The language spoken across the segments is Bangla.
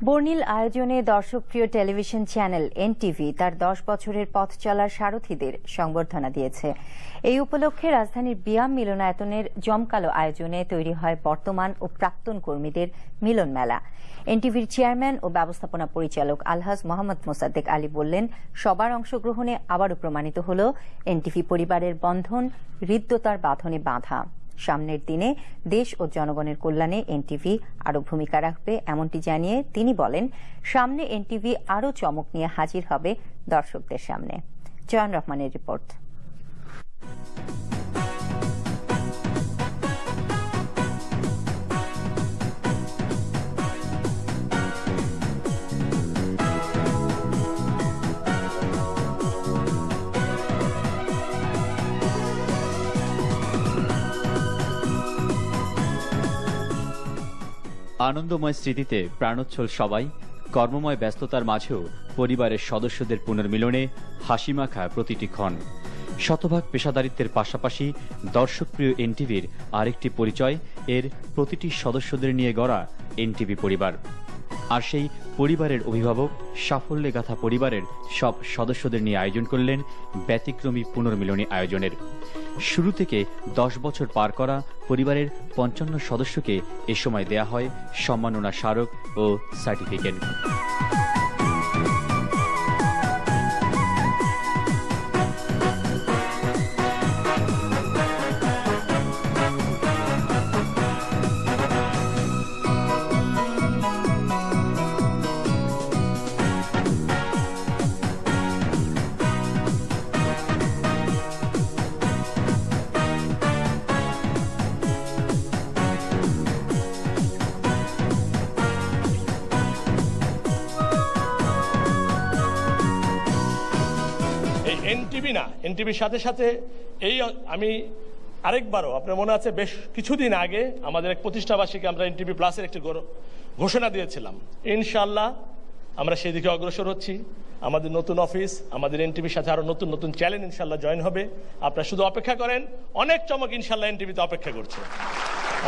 বর্ণিল আয়োজনে দর্শকপ্রিয় টেলিভিশন চ্যানেল এনটিভি তার 10 বছরের পথ চলার সারথীদের সংবর্ধনা দিয়েছে। এই উপলক্ষে রাজধানীর বিয়াম মিলনায়তনের জমকালো আয়োজনে তৈরি হয় বর্তমান ও প্রাক্তন কর্মীদের মিলন মেলা। এনটিভির চেয়ারম্যান ও ব্যবস্থাপনা পরিচালক আলহাজ মোহাম্মদ মোসাদ্দেক আলী বললেন, সবার অংশগ্রহণে আবারও প্রমাণিত হল এনটিভি পরিবারের বন্ধন হৃদ্যতার বাঁধনে বাঁধা। সামনের দিনে দেশ ও জনগণের কল্যাণে এনটিভি আরও ভূমিকা রাখবে এমনটি জানিয়ে তিনি বলেন, সামনে এনটিভি আরও চমক নিয়ে হাজির হবে দর্শকদের সামনে। জয়ান রহমানের রিপোর্ট। আনন্দময় স্মৃতিতে প্রাণোচ্ছল সবাই, কর্মময় ব্যস্ততার মাঝেও পরিবারের সদস্যদের পুনর্মিলনে হাসিমাখা প্রতিটি ক্ষণ। শতভাগ পেশাদারিত্বের পাশাপাশি দর্শকপ্রিয় এনটিভির আরেকটি পরিচয় এর প্রতিটি সদস্যদের নিয়ে গড়া এনটিভি পরিবার। আর সেই পরিবারের অভিভাবক সাফল্যে গাথা পরিবারের সব সদস্যদের নিয়ে আয়োজন করলেন ব্যতিক্রমী পুনর্মিলনী আয়োজনের। শুরু থেকে 10 বছর পার করা পরিবারের 55 সদস্যকে এ সময় দেয়া হয় সম্মাননা স্মারক ও সার্টিফিকেট। এনটিভি না, এনটিভির সাথে সাথে এই আমি আরেকবারও আপনার মনে আছে বেশ কিছুদিন আগে আমাদের এক প্রতিষ্ঠাবার্ষিকী আমরা এনটিভি প্লাসের একটি ঘোষণা দিয়েছিলাম। ইনশাআল্লাহ আমরা সেই দিকে অগ্রসর হচ্ছি। আমাদের নতুন অফিস, আমাদের এনটিভির সাথে আরো নতুন নতুন চ্যানেল ইনশাআল্লাহ জয়েন হবে। আপনারা শুধু অপেক্ষা করেন, অনেক চমক ইনশাআল্লাহ এনটিভিতে অপেক্ষা করছে।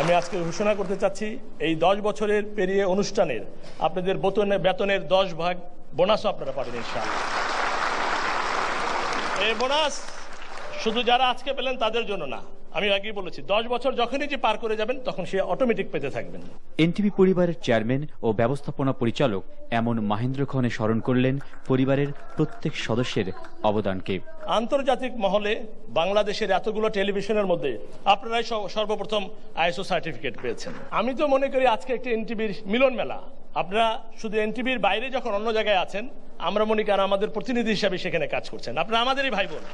আমি আজকে ঘোষণা করতে চাচ্ছি, এই 10 বছরের পেরিয়ে অনুষ্ঠানের আপনাদের বেতনের 10 ভাগ বোনাসও আপনারা পাবেন ইনশাআল্লাহ। এই বোনাস শুধু যারা আজকে পেলেন তাদের জন্য না, আমি আগেই বলেছি 10 বছর যখনই যে পার করে যাবেন তখন সে অটোমেটিক পেতে থাকবেন। এনটিভি পরিবারের চেয়ারম্যান ও ব্যবস্থাপনা পরিচালক এমন মাহেন্দ্রক্ষণে স্মরণ করলেন পরিবারের প্রত্যেক সদস্যের অবদানকে। আন্তর্জাতিক মহলে বাংলাদেশের এতগুলো টেলিভিশনের মধ্যে আপনারাই সর্বপ্রথম আইএসও সার্টিফিকেট পেয়েছেন। আমি তো মনে করি আজকে একটি এনটিভির মিলন মেলা। আপনারা শুধু এনটিভির বাইরে যখন অন্য জায়গায় আছেন, আমরা মনে করি আমাদের প্রতিনিধি হিসাবে সেখানে কাজ করছেন, আপনারা আমাদেরই ভাই বোন।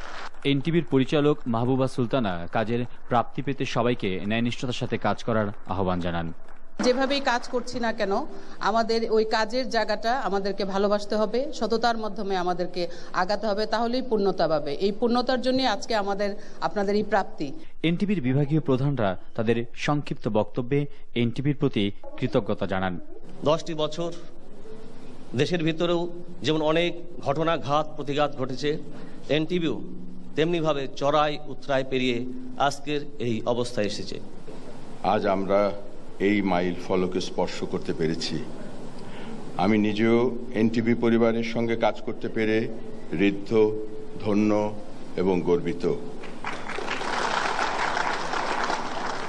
এনটিভির পরিচালক মাহবুবা সুলতানা কাজের প্রাপ্তি পেতে সবাইকে ন্যায়নিষ্ঠতার সাথে কাজ করার আহ্বান জানান। যেভাবেই কাজ করছি না কেন, আমাদের ওই কাজের জায়গাটা আমাদেরকে ভালোবাসতে হবে, সততার মাধ্যমে আমাদেরকে আগাতে হবে, তাহলেই পূর্ণতা পাবে। এই পূর্ণতার জন্য আজকে আপনাদের এই প্রাপ্তি। এনটিভির বিভাগীয় প্রধানরা তাদের সংক্ষিপ্ত বক্তব্যে এনটিভির প্রতি কৃতজ্ঞতা জানান। 10টি বছর দেশের ভিতরেও যেমন অনেক ঘটনাঘাত প্রতিঘাত ঘটেছে, এনটিভিও তেমনিভাবে চড়াই উতরাই পেরিয়ে আজকের এই অবস্থায় এসেছে। আজ আমরা এই মাইল ফলকে স্পর্শ করতে পেরেছি। আমি নিজেও এনটিভি পরিবারের সঙ্গে কাজ করতে পেরে ঋদ্ধ, ধন্য এবং গর্বিত।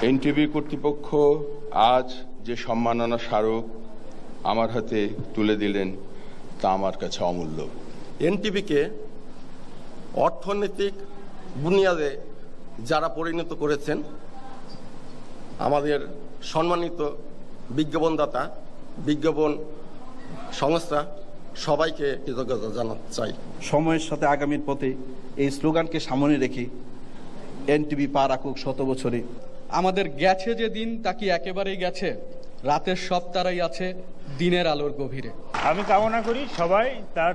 এনটিভি কর্তৃপক্ষ আজ যে সম্মাননা স্মারক আমার হাতে তুলে দিলেন তা আমার কাছে অমূল্য। এনটিভিকে অর্থনৈতিক বুনিয়াদে যারা পরিণত করেছেন, আমাদের সম্মানিত বিজ্ঞাপনদাতা, বিজ্ঞাপন সংস্থা, সবাইকে কৃতজ্ঞতা জানাতে চাই। সময়ের সাথে আগামীর পথে এই স্লোগানকে সামনে রেখে এনটিভি পা রাখুক 100 বছরে। আমাদের গেছে যে দিন তা কি একেবারেই গেছে? রাতের সব তারাই আছে দিনের আলোর গভীরে। আমি কামনা করি সবাই তার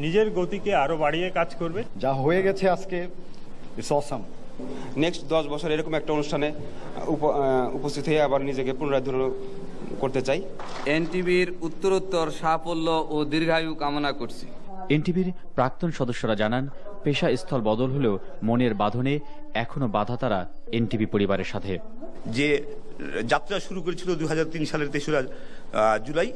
নিজের গতিকে আরো বাড়িয়ে কাজ করবে। যা হয়ে গেছে আজকে, ইটস অসাম। নেক্সট 10 বছর এরকম একটা অনুষ্ঠানে উপস্থিত হয়ে আবার নিজেকে পুনরুদ্ধার করতে চাই। এনটিভির উত্তরোত্তর সাফল্য ও দীর্ঘায়ু কামনা করছি। এনটিভির প্রাক্তন সদস্যরা জানান, পেশা স্থল বদল হলেও মনের বাঁধনে এখনো বাধা তারা এনটিভি পরিবারের সাথে। যে যাত্রা শুরু করেছিল 2003 সালের 3রা জুলাই,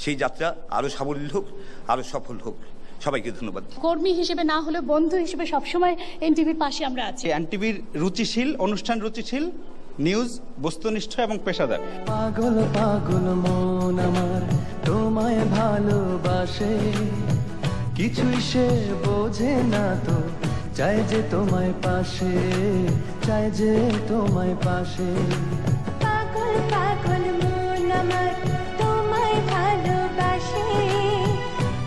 সেই যাত্রা আরো সাবলীল হোক, আরো সফল হোক। সবাইকে ধন্যবাদ। কর্মী হিসেবে না হলে বন্ধু হিসেবে সবসময় এনটিভির পাশে আমরা আছি। এনটিভির রুচিশীল অনুষ্ঠান, রুচিশীল নিউজ, বস্তুনিষ্ঠ এবং পেশাদার। পাগল পাগল মন আমার তোমায় ভালোবাসে, কিছুই সে বোঝে না তো, চাই যে তোমায় পাশে, চাই যে তোমায় পাশে। পাগল পাগল মন আমার তোমায় ভালোবাসে,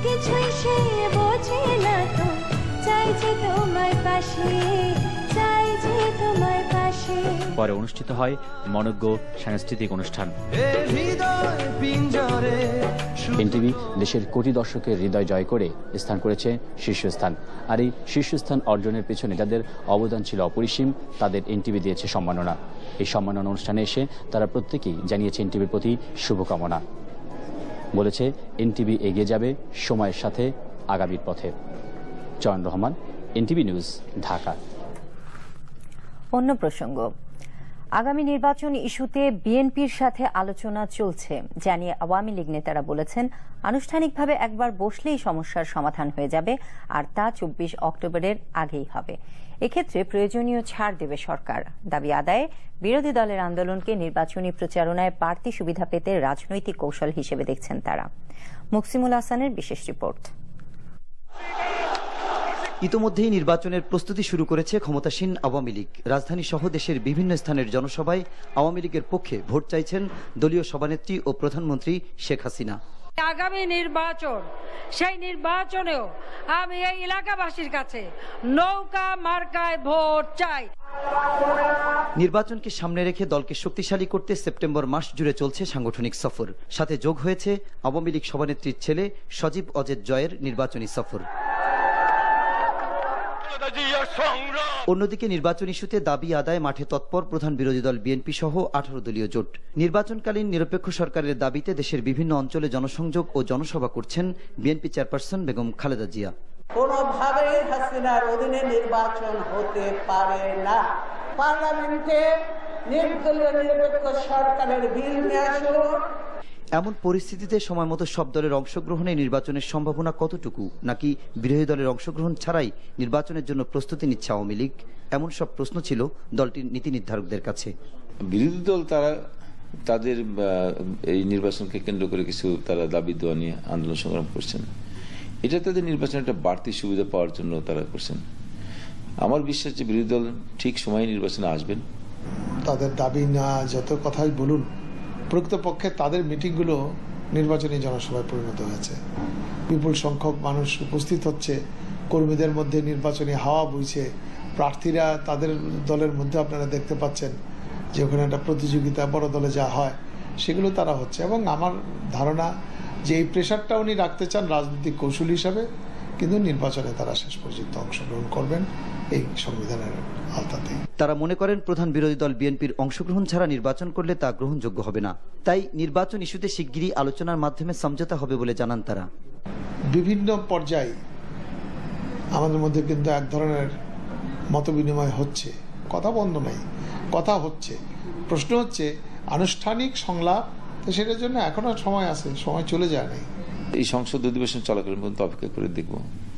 কিছুই সে বোঝে না তো, চাই যে তোমায় পাশে, চাই যে তোমায় পাশে। পরে অনুষ্ঠিত হয় মনোজ্ঞ সাংস্কৃতিক অনুষ্ঠান। এনটিভি দেশের কোটি দর্শকের হৃদয় জয় করে স্থান করেছে শীর্ষস্থান। আর এই শীর্ষস্থান অর্জনের পেছনে যাদের অবদান ছিল অপরিসীম, তাদের এনটিভি দিয়েছে সম্মাননা। এই সম্মাননা অনুষ্ঠানে এসে তারা প্রত্যেকেই জানিয়েছে এনটিভির প্রতি শুভকামনা। বলেছে এনটিভি এগিয়ে যাবে সময়ের সাথে আগামীর পথে। Join Rahman, NTV news, Dhaka. অন্য প্রসঙ্গ, আগামী নির্বাচন ইস্যুতে বিএনপির সাথে আলোচনা চলছে জানিয়ে আওয়ামী লীগ নেতারা বলেছেন, আনুষ্ঠানিকভাবে একবার বসলেই সমস্যার সমাধান হয়ে যাবে, আর তা 24 অক্টোবরের আগেই হবে। এক্ষেত্রে প্রয়োজনীয় ছাড় দেবে সরকার। দাবি আদায়ে বিরোধী দলের আন্দোলনকে নির্বাচনী প্রচারণায় বাড়তি সুবিধা পেতে রাজনৈতিক কৌশল হিসেবে দেখছেন তারা। মুকসিমুল হাসানের বিশেষ রিপোর্ট। ইতোমধ্যেই নির্বাচনের প্রস্তুতি শুরু করেছে ক্ষমতাসীন আওয়ামী লীগ। রাজধানী সহ দেশের বিভিন্ন স্থানের জনসভায় আওয়ামী লীগের পক্ষে ভোট চাইছেন দলীয় সভানেত্রী ও প্রধানমন্ত্রী শেখ হাসিনা। আগামী নির্বাচন, সেই নির্বাচনেও আমি এই এলাকাবাসীর কাছে নৌকা মার্কায় ভোট চাই। নির্বাচনকে সামনে রেখে দলকে শক্তিশালী করতে সেপ্টেম্বর মাস জুড়ে চলছে সাংগঠনিক সফর। সাথে যোগ হয়েছে আওয়ামী লীগ সভানেত্রীর ছেলে সজীব অজেদ জয়ের নির্বাচনী সফর। অন্যদিকে নির্বাচন ইস্যুতে দাবি আদায় মাঠে তৎপর প্রধান বিরোধী দল বিএনপি সহ 18 দলীয় জোট। নির্বাচনকালীন নিরপেক্ষ সরকারের দাবিতে দেশের বিভিন্ন অঞ্চলে জনসংযোগ ও জনসভা করছেন বিএনপি চেয়ারপারসন বেগম খালেদা জিয়া। কোনোভাবেই হাসিনার অধীনে নির্বাচন হতে পারে না। পার্লামেন্টে নির্দলীয় নিরপেক্ষ সরকারের বিল নিয়ে আসুন। এমন পরিস্থিতিতে সময় মতো সব দলের অংশগ্রহণে নির্বাচনের সম্ভাবনা কতটুকু, নাকি বিরোধী দলের অংশগ্রহণ ছাড়াই নির্বাচনের জন্য প্রস্তুতি নিচ্ছে আওয়ামী লীগ, এমন সব প্রশ্ন ছিল দলটির নীতি নির্ধারকদের কাছে। বিরোধী দল তারা তাদের এই নির্বাচনকে কেন্দ্র করে কিছু তারা দাবি দেওয়া নিয়ে আন্দোলন সংগ্রাম করছেন। এটা তাদের নির্বাচনে একটা বাড়তি সুবিধা পাওয়ার জন্য তারা করছেন। আমার বিশ্বাস যে বিরোধী দল ঠিক সময়ে নির্বাচনে আসবেন। তাদের দাবি না যত কথাই বলুন, প্রকৃতপক্ষে তাদের মিটিংগুলো নির্বাচনী জনসভায় পরিণত হয়েছে। বিপুল সংখ্যক মানুষ উপস্থিত হচ্ছে, কর্মীদের মধ্যে নির্বাচনী হাওয়া বইছে, প্রার্থীরা তাদের দলের মধ্যে আপনারা দেখতে পাচ্ছেন যে ওখানে একটা প্রতিযোগিতা বড় দলে যা হয় সেগুলো তারা হচ্ছে। এবং আমার ধারণা যে এই প্রেশারটা উনি রাখতে চান রাজনৈতিক কৌশল হিসাবে, কিন্তু নির্বাচনে তারা শেষ পর্যন্ত অংশগ্রহণ করবেন এই সংবিধানের আওতাতেই। তারা মনে করেন প্রধান বিরোধী দল বিএনপির অংশগ্রহণ ছাড়া নির্বাচন করলে তা গ্রহণযোগ্য হবে না। তাই নির্বাচন ইস্যুতে শিগগিরই আলোচনার মাধ্যমে সমঝোতা হবে বলে জানান তারা। বিভিন্ন পর্যায়ে আমাদের মধ্যে কিন্তু এক ধরনের মতবিনিময় হচ্ছে, কথা বন্ধ নাই, কথা হচ্ছে। প্রশ্ন হচ্ছে আনুষ্ঠানিক সংলাপ, তো সেটার জন্য এখনো সময় আছে, সময় চলে যায় নাই। এই সংসদ অধিবেশন চলাকালীন পর্যন্ত অপেক্ষা করে দেখব।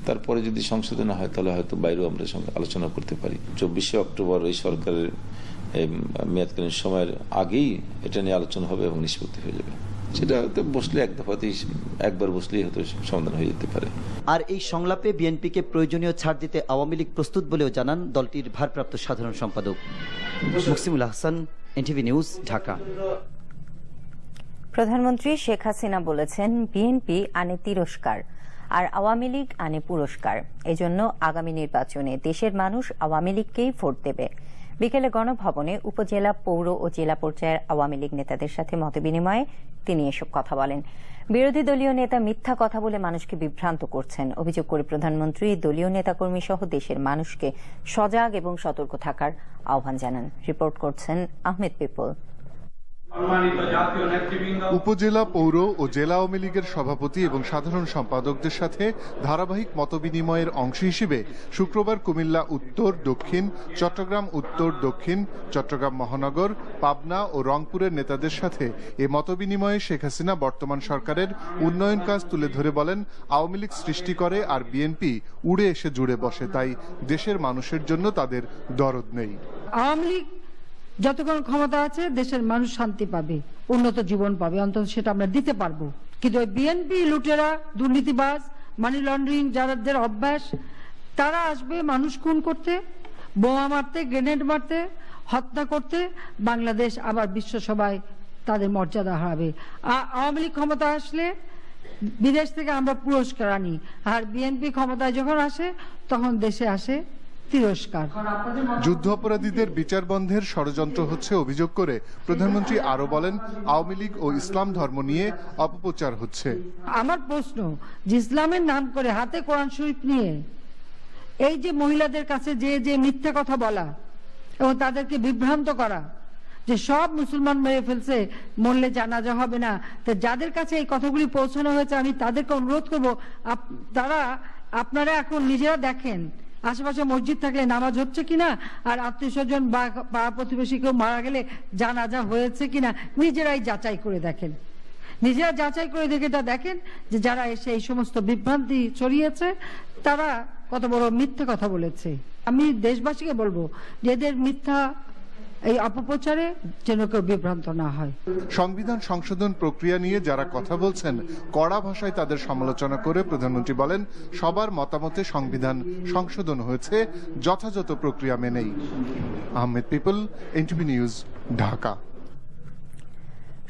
তারপরে যদি সংসদে না হয় তাহলে হয়তো বাইরেও আমরা আলোচনা করতে পারি। 24 অক্টোবর এই সরকারের মেয়াদকালীন সময়ের আগেই এটা নিয়ে আলোচনা হবে এবং নিষ্পত্তি হয়ে যাবে। সেটা হয়তো বসলে এক দফাতেই, একবার বসলেই হয়তো সমাধান হয়ে যেতে পারে। আর এই সংলাপে বিএনপিকে প্রয়োজনীয় ছাড় দিতে আওয়ামী লীগ প্রস্তুত বলেও জানান দলটির ভারপ্রাপ্ত সাধারণ সম্পাদক। Muksimul Hasan, NTV news, Dhaka. প্রধানমন্ত্রী শেখ হাসিনা বলেছেন, বিএনপি আনে তিরস্কার আর আওয়ামী লীগ আনে পুরস্কার। এজন্য আগামী নির্বাচনে দেশের মানুষ আওয়ামী লীগকেই ভোট দেবে। বিকেলে গণভবনে উপজেলা, পৌর ও জেলা পর্যায়ের আওয়ামী লীগ নেতাদের সাথে মতবিনিময়ে তিনি এসব কথা বলেন। বিরোধী দলীয় নেতা মিথ্যা কথা বলে মানুষকে বিভ্রান্ত করছেন অভিযোগ করে প্রধানমন্ত্রী দলীয় নেতাকর্মী সহ দেশের মানুষকে সজাগ এবং সতর্ক থাকার আহ্বান জানান। রিপোর্ট করছেন আহমেদ পিপল। উপজেলা, পৌর ও জেলা আওয়ামী লীগের সভাপতি এবং সাধারণ সম্পাদকদের সাথে ধারাবাহিক মতবিনিময়ের অংশ হিসেবে শুক্রবার কুমিল্লা উত্তর, দক্ষিণ, চট্টগ্রাম উত্তর, দক্ষিণ, চট্টগ্রাম মহানগর, পাবনা ও রংপুরের নেতাদের সাথে এ মতবিনিময়ে শেখ হাসিনা বর্তমান সরকারের উন্নয়ন কাজ তুলে ধরে বলেন, আওয়ামী লীগ সৃষ্টি করে আর বিএনপি উড়ে এসে জুড়ে বসে, তাই দেশের মানুষের জন্য তাদের দরদ নেই। আওয়ামী লীগ যতক্ষণ ক্ষমতা আছে দেশের মানুষ শান্তি পাবে, উন্নত জীবন পাবে, অন্তত সেটা আমরা দিতে পারবো। কিন্তু ওই বিএনপি লুটেরা, দুর্নীতিবাজ, মানি লন্ডারিং যাদের অভ্যাস, তারা আসবে মানুষ খুন করতে, বোমা মারতে, গ্রেনেড মারতে, হত্যা করতে। বাংলাদেশ আবার বিশ্বসভায় তাদের মর্যাদা হারাবে। আওয়ামী লীগ ক্ষমতা আসলে বিদেশ থেকে আমরা পুরস্কার আনি, আর বিএনপি ক্ষমতায় যখন আসে তখন দেশে আসে তিরস্কার। যুদ্ধ অপরাধীদের বিচার বন্ধের ষড়যন্ত্র হচ্ছে অভিযোগ করে প্রধানমন্ত্রী আরো বলেন, আওয়ামী লীগ ও ইসলাম ধর্ম নিয়ে অপপ্রচার হচ্ছে। আমার প্রশ্ন, যে ইসলামের নাম করে হাতে কোরআন শরীফ নিয়ে এই যে মহিলাদের কাছে যে মিথ্যা কথা বলা এবং তাদেরকে বিভ্রান্ত করা যে সব মুসলমান মেরে ফেলছে, মরলে জানাজা হবে না, তো যাদের কাছে এই কথাগুলি পৌঁছানো হয়েছে আমি তাদেরকে অনুরোধ করবো, আপনারা এখন নিজেরা দেখেন আশেপাশে মসজিদ থাকলে নামাজ হচ্ছে কিনা, আর আত্মীয় স্বজন বা পাড়া প্রতিবেশী কেউ মারা গেলে জানাজা হয়েছে কিনা নিজেরাই যাচাই করে দেখেন। নিজেরা যাচাই করে দেখে এটা দেখেন যে যারা এসে এই সমস্ত বিভ্রান্তি ছড়িয়েছে তারা কত বড় মিথ্যে কথা বলেছে। আমি দেশবাসীকে বলবো যে এদের মিথ্যা এই অপপ্রচারে যেন কেউ বিভ্রান্ত না হয়। সংবিধান সংশোধন প্রক্রিয়া নিয়ে যারা কথা বলছেন কড়া ভাষায় তাদের সমালোচনা করে প্রধানমন্ত্রী বলেন, সবার মতামতে সংবিধান সংশোধন হয়েছে যথাযথ প্রক্রিয়া মেনেই। Ahmed people, NTV news, Dhaka.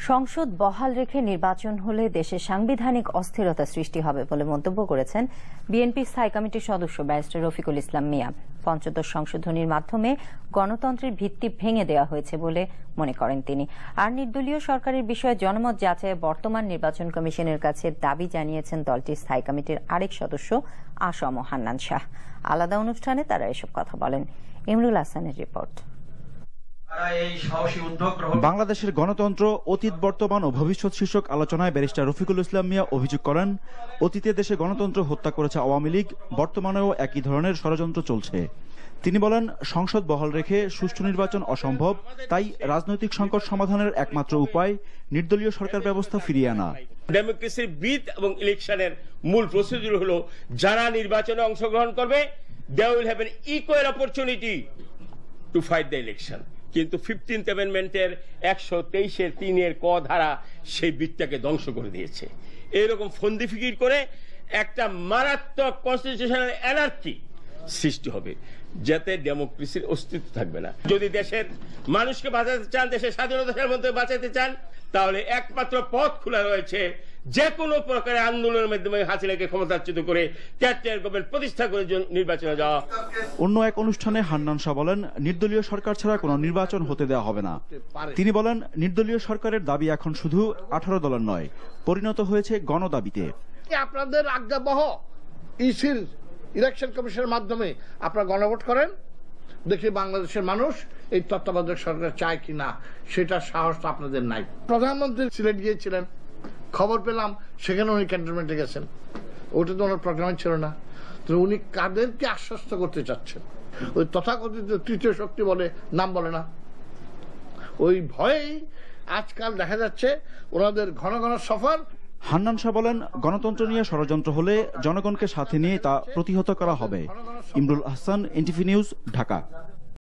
সংসদ বহাল রেখে নির্বাচন হলে দেশে সাংবিধানিক অস্থিরতা সৃষ্টি হবে বলে মন্তব্য করেছেন বিএনপি স্থায়ী কমিটির সদস্য ব্যারিস্টার রফিকুল ইসলাম মিয়া। পঞ্চদশ সংশোধনীর মাধ্যমে গণতন্ত্রের ভিত্তি ভেঙে দেওয়া হয়েছে বলে মনে করেন তিনি। আর নির্দলীয় সরকারের বিষয়ে জনমত যাচাইয়ে বর্তমান নির্বাচন কমিশনের কাছে দাবি জানিয়েছেন দলটির স্থায়ী কমিটির আরেক সদস্য আসম ও হান্নান শাহ। আলাদা অনুষ্ঠানে তারা এসব কথা বলেন। ইমরুল হাসানের রিপোর্ট। বাংলাদেশের গণতন্ত্র অতীত, বর্তমান ও ভবিষ্যৎ শীর্ষক আলোচনায় ব্যারিস্টার রফিকুল ইসলাম মিয়া অভিযোগ করেন, অতীতে দেশে গণতন্ত্র হত্যা করেছে আওয়ামী লীগ, বর্তমানেও একই ধরনের ষড়যন্ত্র চলছে। তিনি বলেন, সংসদ বহাল রেখে সুষ্ঠু নির্বাচন অসম্ভব, তাই রাজনৈতিক সংকট সমাধানের একমাত্র উপায় নির্দলীয় সরকার ব্যবস্থা ফিরিয়ে আনা। ডেমোক্রেসির বিট এবং ইলেকশনের মূল প্রসিডিউর হলো, যারা নির্বাচনে অংশগ্রহণ করবে they will have an equal opportunity to fight the election. কিন্তু 15th অ্যামেন্ডমেন্টের 123-এর 3-এর ক ধারা সেই বিটটাকে ধ্বংস করে দিয়েছে। এইরকম ফন্দি ফিকির করে একটা মারাত্মক কনস্টিটিউশনাল অ্যানার্কি সৃষ্টি হবে, যাতে ডেমোক্রেসির অস্তিত্ব থাকবে না। যদি দেশের মানুষকে বাঁচাতে চান, দেশের স্বাধীনতার মধ্যে বাঁচাতে চান, তাহলে একমাত্র পথ খোলা রয়েছে যে কোনো প্রকারের আন্দোলনের মাধ্যমে হাসিনাকে ক্ষমতাচ্যুত করে টেরিটরিয়াল গভর্নমেন্ট প্রতিষ্ঠা করে নির্বাচনে যাওয়া। অন্য এক অনুষ্ঠানে হান্নান শাহ বলেন, নির্দলীয় সরকার ছাড়া কোনো নির্বাচন হতে দেওয়া হবে না। তিনি বলেন, নির্দলীয় সরকারের দাবি এখন শুধু 18 দলের নয়, পরিণত হয়েছে গণদাবিতে। আপনাদের আজ্ঞাবহ ইসির ইলেকশন কমিশনের মাধ্যমে আপনারা গণভোট করেন, দেখি বাংলাদেশের মানুষ এই তত্ত্বাবধায়ক সরকার চায় কিনা, সেটা সাহস আপনাদের নাই। প্রধানমন্ত্রী সিলেট গিয়েছিলেন, খবর পেলাম সেখানে উনি ক্যান্টনমেন্টে গেছেন, ওটা তো ওনার প্রোগ্রামে ছিল না। তো উনি কাদেরকে আশ্বস্ত করতে চাচ্ছেন? ওই তথাকথিত তৃতীয় শক্তি বলে, নাম বলে না, ওই ভয়েই আজকাল দেখা যাচ্ছে ওনাদের ঘন ঘন সফর। হান্নান শাহ বলেন, গণতন্ত্র নিয়ে ষড়যন্ত্র হলে জনগণকে সাথে নিয়ে তা প্রতিহত করা হবে। Imrul Hasan, NTV news, Dhaka.